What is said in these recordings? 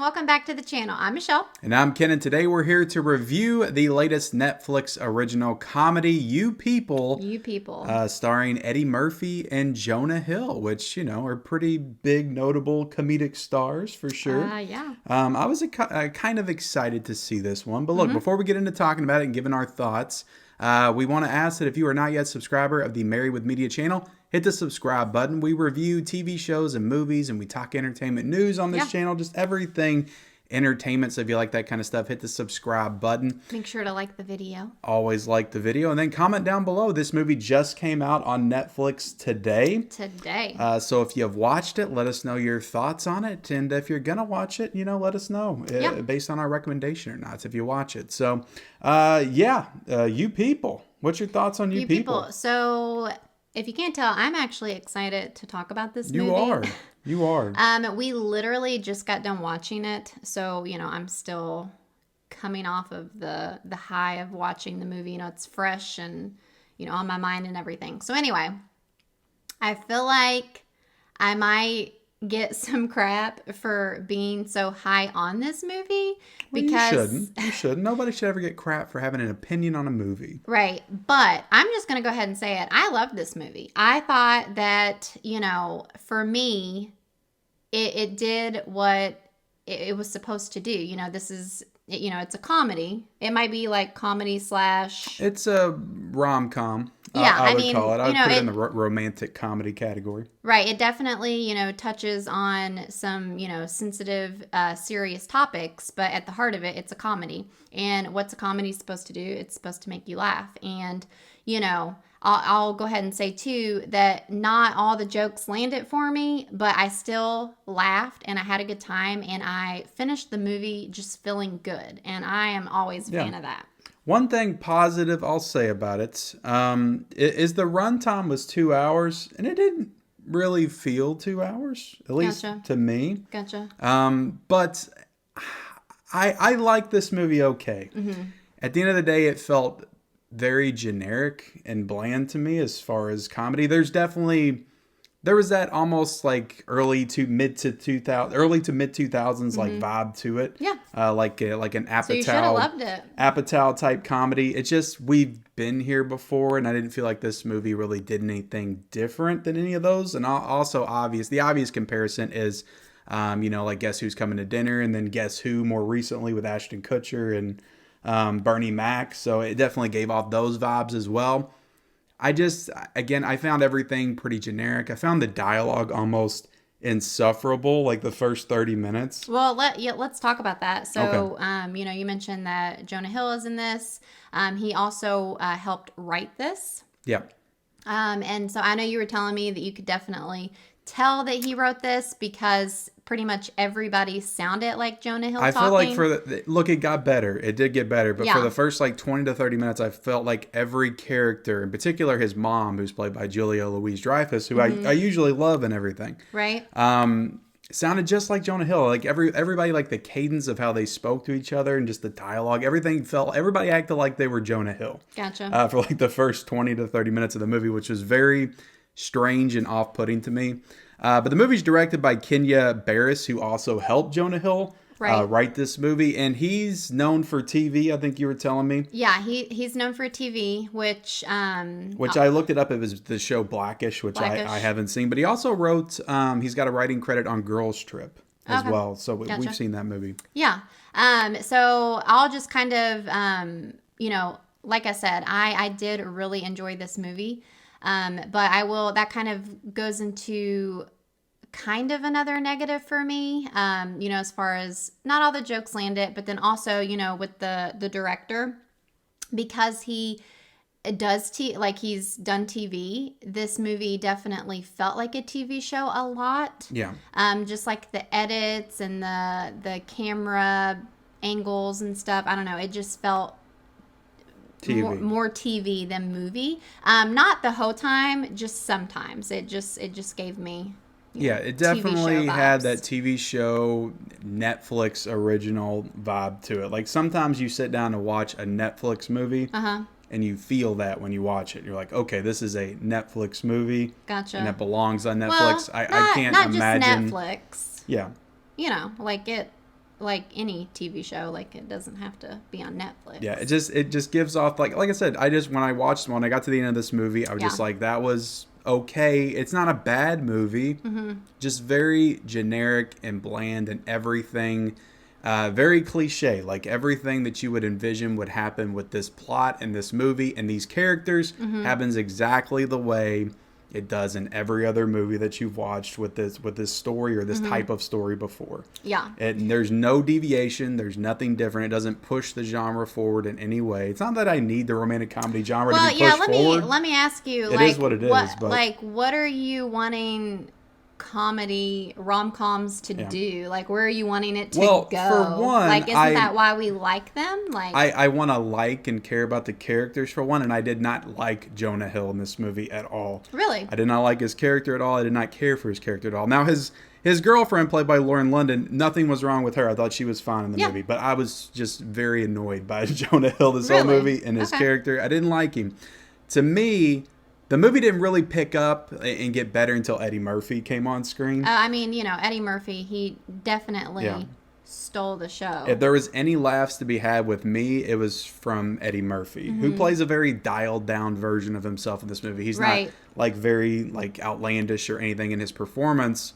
welcome back to the channel. I'm Michelle. And I'm Ken, and today we're here to review the latest Netflix original comedy, You People. You People. Starring Eddie Murphy and Jonah Hill, which, are pretty big, notable comedic stars for sure. Yeah. I was kind of excited to see this one. But look, before we get into talking about it and giving our thoughts, we want to ask that if you are not yet a subscriber of the Married with Media channel, hit the subscribe button. We review TV shows and movies, and we talk entertainment news on this channel, just everything entertainment. So if you like that kind of stuff, hit the subscribe button. Make sure to like the video. Always like the video. And then comment down below. This movie just came out on Netflix today. So if you've watched it, let us know your thoughts on it. And if you're going to watch it, let us know based on our recommendation or not, if you watch it. So, You People. What's your thoughts on You People? So if you can't tell, I'm actually excited to talk about this movie. You are. We literally just got done watching it. So, I'm still coming off of the high of watching the movie. It's fresh and, on my mind and everything. So anyway, I feel like I might get some crap for being so high on this movie. Because you shouldn't. Nobody should ever get crap for having an opinion on a movie. Right. But I'm just going to go ahead and say it. I loved this movie. I thought that, for me, it did what it was supposed to do. This is, it's a comedy. It might be like comedy / It's a rom-com. Yeah, I would call it. I would put it in the romantic comedy category. Right. It definitely, touches on some, sensitive, serious topics. But at the heart of it, it's a comedy. And what's a comedy supposed to do? It's supposed to make you laugh. And, I'll go ahead and say, too, that not all the jokes landed for me, but I still laughed and I had a good time. And I finished the movie just feeling good. And I am always a fan of that. One thing positive I'll say about it is the runtime was 2 hours, and it didn't really feel 2 hours, at least to me. Gotcha. But I like this movie okay. Mm-hmm. At the end of the day, it felt very generic and bland to me as far as comedy. There was that almost like early to mid 2000s like vibe to it. Yeah. Like an Apatow. So you should have loved it. Apatow type comedy. It's just, we've been here before, and I didn't feel like this movie really did anything different than any of those. And also the obvious comparison is, like Guess Who's Coming to Dinner, and then Guess Who more recently with Ashton Kutcher and Bernie Mac. So it definitely gave off those vibes as well. I found everything pretty generic. I found the dialogue almost insufferable, like the first 30 minutes. Well, let's talk about that. So, you mentioned that Jonah Hill is in this. He also helped write this. Yeah. And so I know you were telling me that you could definitely tell that he wrote this because pretty much everybody sounded like Jonah Hill talking. I feel like it got better. It did get better. But for the first 20 to 30 minutes, I felt like every character, in particular his mom, who's played by Julia Louis-Dreyfus, who I usually love and everything. Right. Sounded just like Jonah Hill. Like everybody, like the cadence of how they spoke to each other and just the dialogue, everybody acted like they were Jonah Hill. Gotcha. For like the first 20 to 30 minutes of the movie, which was very strange and off-putting to me. But the movie's directed by Kenya Barris, who also helped Jonah Hill write this movie. And he's known for TV, I think you were telling me. Yeah, he's known for TV, which I looked it up. It was the show Blackish, which I haven't seen. But he also wrote, he's got a writing credit on Girls Trip as well. So we've seen that movie. Yeah. So I'll just kind of, like I said, I did really enjoy this movie. But that kind of goes into kind of another negative for me, as far as not all the jokes landed, but then also, with the director, because he does he's done TV, this movie definitely felt like a TV show a lot. Yeah. Just like the edits and the camera angles and stuff. I don't know. It just felt more TV than movie. Not the whole time, just sometimes. It just gave me it definitely had that TV show Netflix original vibe to it. Like sometimes you sit down to watch a Netflix movie and you feel that when you watch it. You're like, okay, this is a Netflix movie. Gotcha. And that belongs on Netflix. Well, I can't imagine. Just Netflix. Yeah. Like it like any TV show. Like it doesn't have to be on Netflix. Yeah, it just gives off like I said, I just when I got to the end of this movie, I was Yeah. just like, that was okay. It's not a bad movie, just very generic and bland and everything. Very cliche, like everything that you would envision would happen with this plot and this movie and these characters happens exactly the way it does in every other movie that you've watched with this story or this type of story before. Yeah. And there's no deviation. There's nothing different. It doesn't push the genre forward in any way. It's not that I need the romantic comedy genre to be pushed forward. Let me ask you. It is what it is. But what are you wanting comedy rom-coms to do? Like, where are you wanting it to go? For one, like, isn't that why we like them? Like, I want to like and care about the characters for one, and I did not like Jonah Hill in this movie at all. Really? I did not like his character at all. I did not care for his character at all. Now his girlfriend, played by Lauren London, nothing was wrong with her. I thought she was fine in the movie, but I was just very annoyed by Jonah Hill this whole movie and his character. I didn't like him. To me, the movie didn't really pick up and get better until Eddie Murphy came on screen. I mean, Eddie Murphy, he definitely stole the show. If there was any laughs to be had with me, it was from Eddie Murphy, who plays a very dialed down version of himself in this movie. He's not like very like outlandish or anything in his performance.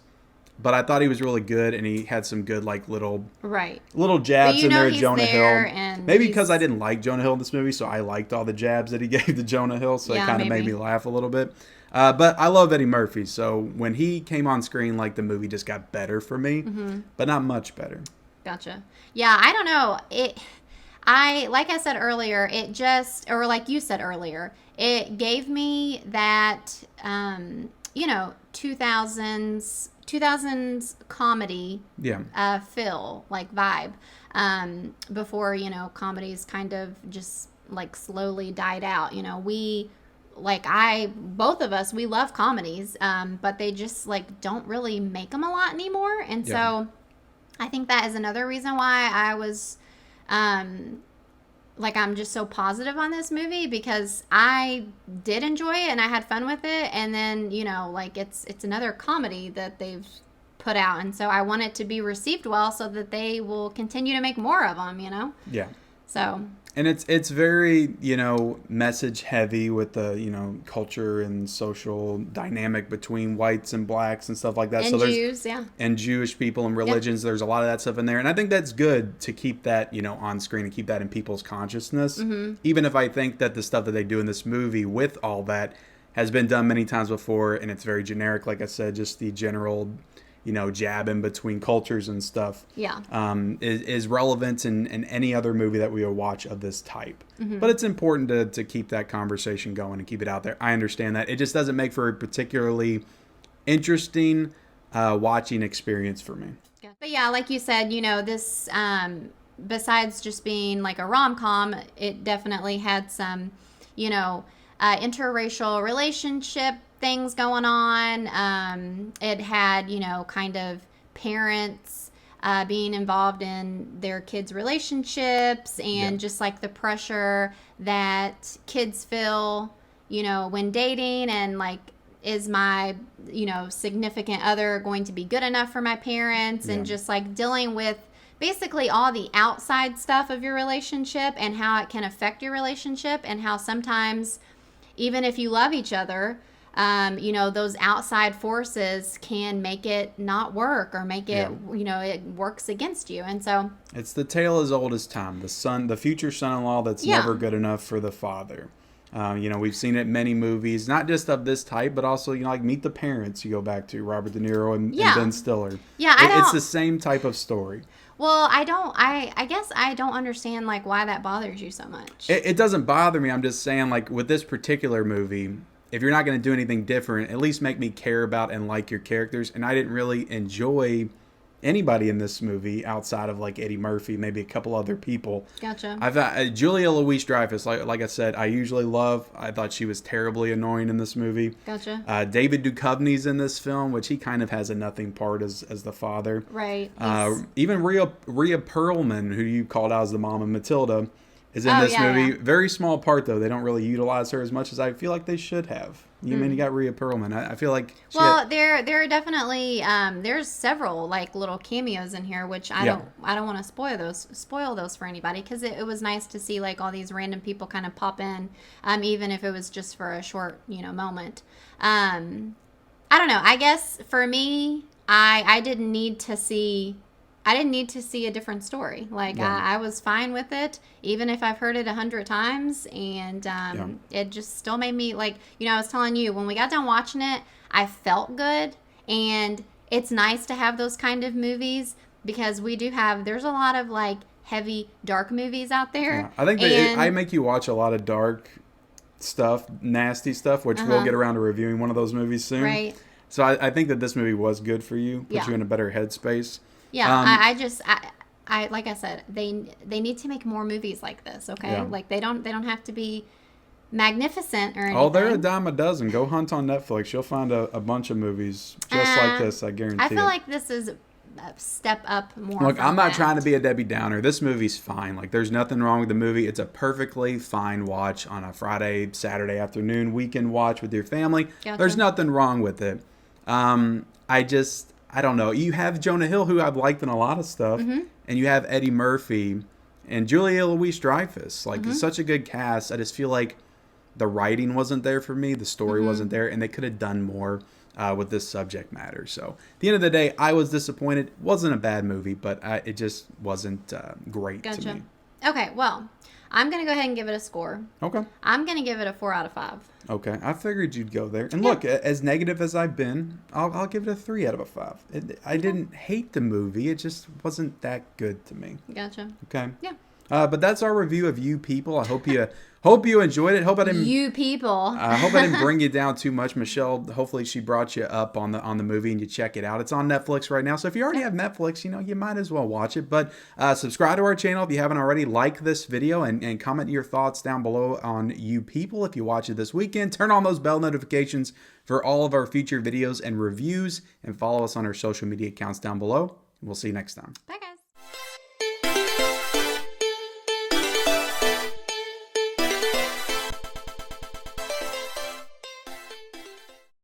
But I thought he was really good, and he had some good, like, little jabs in there at Jonah Hill. Maybe because I didn't like Jonah Hill in this movie, so I liked all the jabs that he gave to Jonah Hill, so it kind of made me laugh a little bit. But I love Eddie Murphy, so when he came on screen, like, the movie just got better for me, but not much better. Gotcha. Yeah, I don't know. Like I said earlier, or like you said earlier, it gave me that, 2000s comedy feel, like vibe, before comedies kind of just like slowly died out. Both of us, we love comedies, but they just like don't really make them a lot anymore. And so I think that is another reason why I was I'm just so positive on this movie, because I did enjoy it and I had fun with it. And then, it's another comedy that they've put out. And so I want it to be received well so that they will continue to make more of them, Yeah. So. And it's very, message heavy with the, culture and social dynamic between whites and blacks and stuff like that. And Jews, and Jewish people and religions. There's a lot of that stuff in there. And I think that's good to keep that, on screen and keep that in people's consciousness. Even if I think that the stuff that they do in this movie with all that has been done many times before, and it's very generic, like I said, just the general jab in between cultures and stuff, is relevant in any other movie that we will watch of this type. But it's important to keep that conversation going and keep it out there. I understand that. It just doesn't make for a particularly interesting watching experience for me. But yeah, like you said, this, besides just being like a rom-com, it definitely had some, interracial relationship things going on. It had, kind of parents being involved in their kids' relationships, and just like the pressure that kids feel, when dating, and like, is my, significant other going to be good enough for my parents, and just like dealing with basically all the outside stuff of your relationship and how it can affect your relationship, and how sometimes, even if you love each other, those outside forces can make it not work, or make it, it works against you. And so it's the tale as old as time. The future son-in-law that's never good enough for the father. We've seen it in many movies, not just of this type, but also, like Meet the Parents, you go back to Robert De Niro and Ben Stiller. Yeah, it's the same type of story. Well, I guess I don't understand, like, why that bothers you so much. It doesn't bother me. I'm just saying, like, with this particular movie, if you're not going to do anything different, at least make me care about and like your characters. And I didn't really enjoy anybody in this movie outside of like Eddie Murphy, maybe a couple other people. Gotcha. I've Julia Louis-Dreyfus, like I said, I usually love. I thought she was terribly annoying in this movie. Gotcha. David Duchovny's in this film, which he kind of has a nothing part as the father. Right. Even Rhea Perlman, who you called out as the mom of Matilda, is in Oh this yeah, movie. yeah. Very small part though. They don't really utilize her as much as I feel like they should have. You mean you got Rhea Perlman? I feel like she had, Well, there are definitely there's several like little cameos in here, which yeah. I don't want to spoil those for anybody because it was nice to see like all these random people kind of pop in, even if it was just for a short moment. I don't know. I guess for me, I didn't need to see. I didn't need to see a different story. Like Right. I was fine with it, even if I've heard it 100 times, and Yeah. it just still made me like I was telling you when we got done watching it, I felt good, and it's nice to have those kind of movies because we do have. There's a lot of like heavy dark movies out Yeah. there, I think that I and make you watch a lot of dark stuff, nasty stuff, which we'll get around to reviewing one of those movies soon. right, So I think that this movie was good for you, put yeah. you in a better headspace. Yeah, Um, I just I like I said, they need to make more movies like this, okay? Yeah. Like they don't have to be magnificent or oh, they're a anything. dime a dozen. Go hunt on Netflix. You'll find a bunch of movies just like this. I guarantee I feel it. like this is a step up more. Look, from I'm not that. trying to be a Debbie Downer. This movie's fine. Like, there's nothing wrong with the movie. It's a perfectly fine watch on a Friday, Saturday afternoon, weekend watch with your family. Gotcha. There's nothing wrong with it. I don't know. You have Jonah Hill, who I've liked in a lot of stuff, and you have Eddie Murphy and Julia Louis-Dreyfus. Like, it's such a good cast. I just feel like the writing wasn't there for me. The story wasn't there, and they could have done more with this subject matter. So, at the end of the day, I was disappointed. It wasn't a bad movie, but it just wasn't great to Gotcha. me. Okay, well, I'm gonna go ahead and give it a score. Okay. I'm gonna give it a 4 out of 5. Okay. I figured you'd go there. And look, as negative as I've been, I'll give it a 3 out of a 5. I didn't hate the movie. It just wasn't that good to me. Gotcha. Okay. Yeah. But that's our review of You People. I hope you enjoyed it. Hope I didn't. You people. I hope I didn't bring you down too much, Michelle. Hopefully, she brought you up on the movie and you check it out. It's on Netflix right now, so if you already have Netflix, you might as well watch it. But subscribe to our channel if you haven't already. Like this video and comment your thoughts down below on You People if you watch it this weekend. Turn on those bell notifications for all of our future videos and reviews, and follow us on our social media accounts down below. We'll see you next time. Bye, guys.